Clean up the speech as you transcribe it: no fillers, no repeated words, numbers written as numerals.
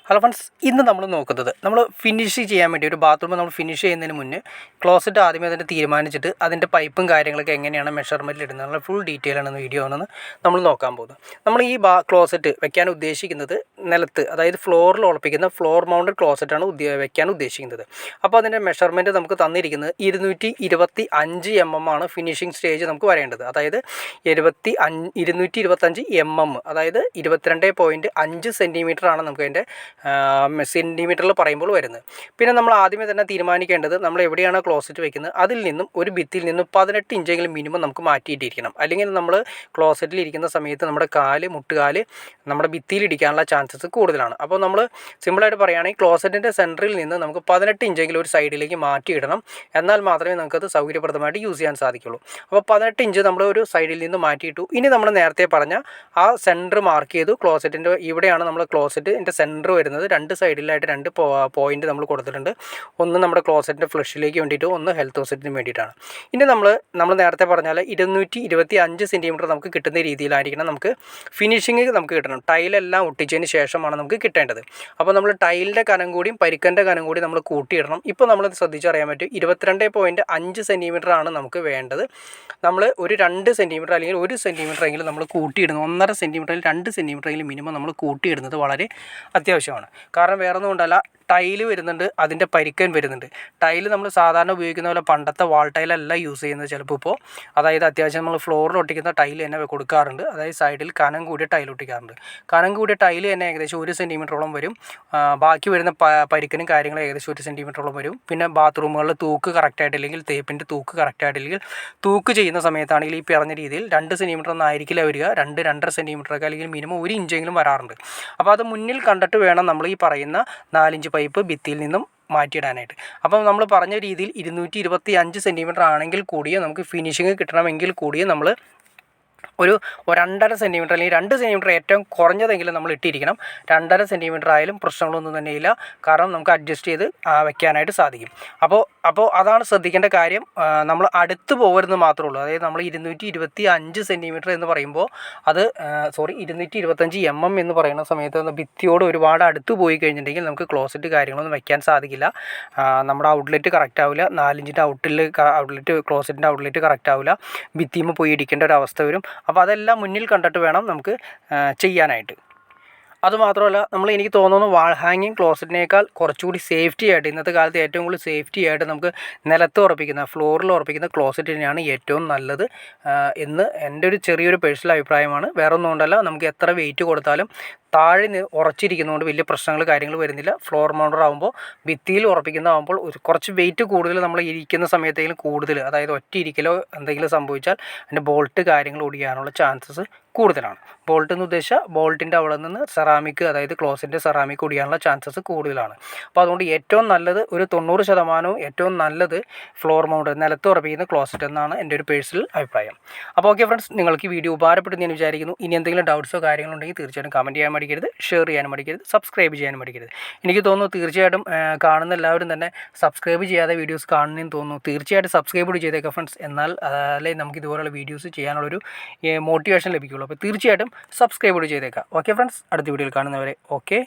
Hello friends, ഇന്ന് നമ്മൾ നോക്കുന്നത് നമ്മൾ ഫിനിഷ് ചെയ്യാൻ വേണ്ടി ഒരു ബാത്റൂം നമ്മൾ ഫിനിഷ് ചെയ്യുന്നതിന് മുന്നേ ക്ലോസറ്റ് ആദ്യമേ തന്നെ തീരുമാനിച്ചിട്ട് അതിൻ്റെ പൈപ്പും കാര്യങ്ങളൊക്കെ എങ്ങനെയാണ് മെഷർമെൻറ്റിൽ ഇടുന്നതിനുള്ള ഫുൾ ഡീറ്റെയിൽ ആണ് വീഡിയോ ആണെന്ന് നമ്മൾ നോക്കാൻ പോകുന്നത്. നമ്മൾ ഈ ക്ലോസറ്റ് വെക്കാൻ ഉദ്ദേശിക്കുന്നത് നിലത്ത്, അതായത് ഫ്ലോറിൽ ഉറപ്പിക്കുന്ന ഫ്ലോർ മൗണ്ടഡ് ക്ലോസറ്റാണ് വെക്കാൻ ഉദ്ദേശിക്കുന്നത്. അപ്പോൾ അതിൻ്റെ മെഷർമെൻറ്റ് നമുക്ക് തന്നിരിക്കുന്നത് 225 mm ആണ് ഫിനിഷിംഗ് സ്റ്റേജ് നമുക്ക് വരേണ്ടത്. അതായത് 225 mm, അതായത് 22.5 സെൻറ്റിമീറ്റർ ആണ് നമുക്ക് അതിൻ്റെ സെൻറ്റിമീറ്ററിൽ പറയുമ്പോൾ വരുന്നത്. പിന്നെ നമ്മൾ ആദ്യമേ തന്നെ തീരുമാനിക്കേണ്ടത് നമ്മൾ എവിടെയാണോ ക്ലോസറ്റ് വെക്കുന്നത് അതിൽ നിന്നും ഒരു ഭിത്തിയിൽ നിന്നും 18 ഇഞ്ചെങ്കിലും മിനിമം നമുക്ക് മാറ്റിയിട്ടിരിക്കണം. അല്ലെങ്കിൽ നമ്മൾ ക്ലോസറ്റിൽ ഇരിക്കുന്ന സമയത്ത് നമ്മുടെ മുട്ടുകാല് നമ്മുടെ ഭിത്തിയിൽ ഇടിക്കാനുള്ള ചാൻസസ് കൂടുതലാണ്. അപ്പോൾ നമ്മൾ സിമ്പിളായിട്ട് പറയുകയാണെങ്കിൽ ക്ലോസറ്റിൻ്റെ സെൻറ്ററിൽ നിന്ന് നമുക്ക് 18 ഇഞ്ചെങ്കിലും ഒരു സൈഡിലേക്ക് മാറ്റിയിടണം. എന്നാൽ മാത്രമേ നമുക്കത് സൗകര്യപ്രദമായിട്ട് യൂസ് ചെയ്യാൻ സാധിക്കുള്ളൂ. അപ്പോൾ 18 ഇഞ്ച് നമ്മൾ ഒരു സൈഡിൽ നിന്ന് മാറ്റിയിട്ടു. ഇനി നമ്മൾ നേരത്തെ പറഞ്ഞ ആ സെൻറ്റർ മാർക്ക് ചെയ്തു. ക്ലോസറ്റിൻ്റെ ഇവിടെയാണ് നമ്മൾ ക്ലോസറ്റിൻ്റെ സെൻറ്റർ വരുന്നത്. രണ്ട് സൈഡിലായിട്ട് 2 പോയിന്റ് നമ്മൾ കൊടുത്തിട്ടുണ്ട്. ഒന്ന് നമ്മുടെ ക്ലോസറ്റിൻ്റെ ഫ്ലഷിലേക്ക് വേണ്ടിയിട്ട്, ഒന്ന് ഹെൽത്ത് ഹോസ്പിറ്റലിന് വേണ്ടിയിട്ടാണ്. ഇനി നമ്മൾ നേരത്തെ പറഞ്ഞാൽ 225 സെൻറ്റിമീറ്റർ നമുക്ക് കിട്ടുന്ന രീതിയിലായിരിക്കണം നമുക്ക് ഫിനിഷിങ് നമുക്ക് കിട്ടണം. ടൈലെല്ലാം ഒട്ടിച്ചതിന് ശേഷമാണ് നമുക്ക് കിട്ടേണ്ടത്. അപ്പോൾ നമ്മൾ ടൈലിൻ്റെ കനം കൂടിയും പരിക്കൻ്റെ കനം കൂടി നമ്മൾ കൂട്ടിയിടണം. ഇപ്പോൾ നമ്മൾ ശ്രദ്ധിച്ചറിയാൻ പറ്റും 22.5 സെൻറ്റിമീറ്റർ ആണ് നമുക്ക് വേണ്ടത്. നമ്മൾ ഒരു 2 സെൻറ്റിമീറ്റർ അല്ലെങ്കിൽ 1 സെൻറ്റിമീറ്റർ എങ്കിലും നമ്മൾ കൂട്ടിയിടുന്നു. 1.5 സെൻറ്റിമീറ്ററിൽ 2 സെൻറ്റിമീറ്റർ എങ്കിലും മിനിമം നമ്മൾ കൂട്ടിയിടുന്നത് വളരെ അത്യാവശ്യമാണ്. കാരണം വേറെ ഒന്നും കൊണ്ടല്ല, ടൈല് വരുന്നുണ്ട്, അതിൻ്റെ പരിക്കൻ വരുന്നുണ്ട്. ടൈല് നമ്മൾ സാധാരണ ഉപയോഗിക്കുന്ന പോലെ പണ്ടത്തെ വാൾ ടൈലല്ല യൂസ് ചെയ്യുന്നത്. ചിലപ്പോൾ ഇപ്പോൾ അതായത് അത്യാവശ്യം നമ്മൾ ഫ്ലോറിൽ ഒട്ടിക്കുന്ന ടൈല് തന്നെ കൊടുക്കാറുണ്ട്. അതായത് സൈഡിൽ കനം കൂടിയ ടൈൽ ഒട്ടിക്കാറുണ്ട്. കനം കൂടിയ ടൈല് തന്നെ ഏകദേശം 1 സെൻറ്റിമീറ്ററോളം വരും. ബാക്കി വരുന്ന പരിക്കനും കാര്യങ്ങളും ഏകദേശം 1 സെൻറ്റിമീറ്ററോളം വരും. പിന്നെ ബാത്റൂമുകളിൽ തൂക്ക് കറക്റ്റായിട്ടില്ലെങ്കിൽ, തേപ്പിൻ്റെ തൂക്ക് കറക്റ്റായിട്ടില്ലെങ്കിൽ, തൂക്ക് ചെയ്യുന്ന സമയത്താണെങ്കിൽ ഈ പറഞ്ഞ രീതിയിൽ 2 സെൻറ്റിമീറ്റർ ഒന്നും ആയിരിക്കില്ല വരിക, 2-2.5 സെൻറ്റിമീറ്ററൊക്കെ അല്ലെങ്കിൽ മിനിമം 1 ഇഞ്ചെങ്കിലും വരാറുണ്ട്. അപ്പോൾ അത് മുന്നിൽ കണ്ടിട്ട് വേണം നമ്മൾ ഈ പറയുന്ന 4 ഇഞ്ച് പൈപ്പ് ഭിത്തിയിൽ നിന്നും മാറ്റിയിടാനായിട്ട്. അപ്പം നമ്മൾ പറഞ്ഞ രീതിയിൽ 225 സെൻറ്റിമീറ്റർ ആണെങ്കിൽ കൂടിയേ നമുക്ക് ഫിനിഷിങ് കിട്ടണമെങ്കിൽ കൂടിയേ നമ്മൾ ഒരു 2.5 സെൻറ്റിമീറ്റർ അല്ലെങ്കിൽ 2 സെൻറ്റിമീറ്റർ ഏറ്റവും കുറഞ്ഞതെങ്കിലും നമ്മൾ ഇട്ടിരിക്കണം. 2.5 സെൻറ്റിമീറ്റർ ആയാലും പ്രശ്നങ്ങളൊന്നും തന്നെയില്ല. കാരണം നമുക്ക് അഡ്ജസ്റ്റ് ചെയ്ത് വെക്കാനായിട്ട് സാധിക്കും. അപ്പോൾ അതാണ് ശ്രദ്ധിക്കേണ്ട കാര്യം. നമ്മൾ അടുത്ത് പോകരുതെന്ന് മാത്രമേ ഉള്ളൂ. അതായത് നമ്മൾ 225 സെൻറ്റിമീറ്റർ എന്ന് പറയുമ്പോൾ അത് 225 mm എന്ന് പറയുന്ന സമയത്ത് ഭിത്തിയോട് ഒരുപാട് അടുത്ത് പോയി കഴിഞ്ഞിട്ടുണ്ടെങ്കിൽ നമുക്ക് ക്ലോസറ്റ് കാര്യങ്ങളൊന്നും വെക്കാൻ സാധിക്കില്ല. നമ്മുടെ ഔട്ട്ലെറ്റ് കറക്റ്റ് ആവില്ല. 4 ഇഞ്ചിൻ്റെ ക്ലോസറ്റിൻ്റെ ഔട്ട്ലെറ്റ് കറക്റ്റ് ആവില്ല. ഭിത്തിയുമ്പോൾ പോയി ഇടിക്കേണ്ട ഒരു അവസ്ഥ വരും. അപ്പോൾ അതെല്ലാം മുന്നിൽ കണ്ടിട്ട് വേണം നമുക്ക് ചെയ്യാനായിട്ട്. അതുമാത്രമല്ല, എനിക്ക് തോന്നുന്നു വാൾ ഹാങ്ങിങ് ക്ലോസറ്റിനേക്കാൾ കുറച്ചുകൂടി സേഫ്റ്റി ആയിട്ട്, ഇന്നത്തെ കാലത്ത് ഏറ്റവും കൂടുതൽ സേഫ്റ്റി ആയിട്ട് നമുക്ക് നിലത്ത് ഉറപ്പിക്കുന്ന, ഫ്ലോറിൽ ഉറപ്പിക്കുന്ന ക്ലോസറ്റിനെയാണ് ഏറ്റവും നല്ലത് എന്ന് എൻ്റെ ഒരു ചെറിയൊരു പേഴ്സണൽ അഭിപ്രായമാണ്. വേറെ ഒന്നും കൊണ്ടല്ല, നമുക്ക് എത്ര വെയിറ്റ് കൊടുത്താലും താഴെ ഉറച്ചിരിക്കുന്നതുകൊണ്ട് വലിയ പ്രശ്നങ്ങൾ കാര്യങ്ങൾ വരുന്നില്ല. ഫ്ലോർ മൗണ്ടർ ആകുമ്പോൾ, ഭിത്തിയിൽ ഉറപ്പിക്കുന്നതാകുമ്പോൾ കുറച്ച് വെയിറ്റ് കൂടുതൽ നമ്മൾ ഇരിക്കുന്ന സമയത്തെങ്കിലും കൂടുതൽ, അതായത് ഒറ്റ ഇരിക്കലോ എന്തെങ്കിലും സംഭവിച്ചാൽ അതിൻ്റെ ബോൾട്ട് കാര്യങ്ങൾ ഒടിയാനുള്ള ചാൻസസ് കൂടുതലാണ്. ബോൾട്ട് എന്ന് ഉദ്ദേശിച്ചാൽ ബോൾട്ടിൻ്റെ അവിടെ നിന്ന് സെറാമിക്, അതായത് ക്ലോസിൻ്റെ സെറാമിക് ഒടിയാനുള്ള ചാൻസസ് കൂടുതലാണ്. അപ്പോൾ അതുകൊണ്ട് ഏറ്റവും നല്ലത്, ഒരു 90% ഏറ്റവും നല്ലത് ഫ്ലോർ മൗണ്ട് നിലത്ത് ഉറപ്പിക്കുന്ന ക്ലോസറ്റ് എന്നാണ് എൻ്റെ ഒരു പേഴ്സണൽ അഭിപ്രായം. അപ്പോൾ ഓക്കെ ഫ്രണ്ട്സ്, നിങ്ങൾക്ക് ഈ വീഡിയോ ഉപകാരപ്പെട്ടെന്ന് ഞാൻ വിചാരിക്കുന്നു. ഇനി എന്തെങ്കിലും ഡൗട്ട്സോ കാര്യങ്ങളുണ്ടെങ്കിൽ തീർച്ചയായിട്ടും കമൻറ്റ് ചെയ്യാൻ മടിക്കരുത്, ഷെയർ ചെയ്യാനും മടിക്കരുത്, സബ്സ്ക്രൈബ് ചെയ്യാനും മടിക്കരുത്. എനിക്ക് തോന്നുന്നു തീർച്ചയായിട്ടും കാണുന്ന എല്ലാവരും തന്നെ സബ്സ്ക്രൈബ് ചെയ്യാതെ വീഡിയോസ് കാണുന്നതെന്ന് തോന്നുന്നു. തീർച്ചയായിട്ടും സബ്സ്ക്രൈബ് കൂടി ചെയ്തേക്കാം ഫ്രണ്ട്സ്. എന്നാൽ അല്ലെങ്കിൽ നമുക്ക് ഇതുപോലുള്ള വീഡിയോസ് ചെയ്യാനുള്ളൊരു മോട്ടിവേഷൻ ലഭിക്കുള്ളൂ. അപ്പോൾ തീർച്ചയായിട്ടും സബ്സ്ക്രൈബ് കൂടി ചെയ്തേക്കാം. ഓക്കെ ഫ്രണ്ട്സ്, അടുത്ത വീഡിയോയിൽ കാണുന്നവരെ ഓക്കെ.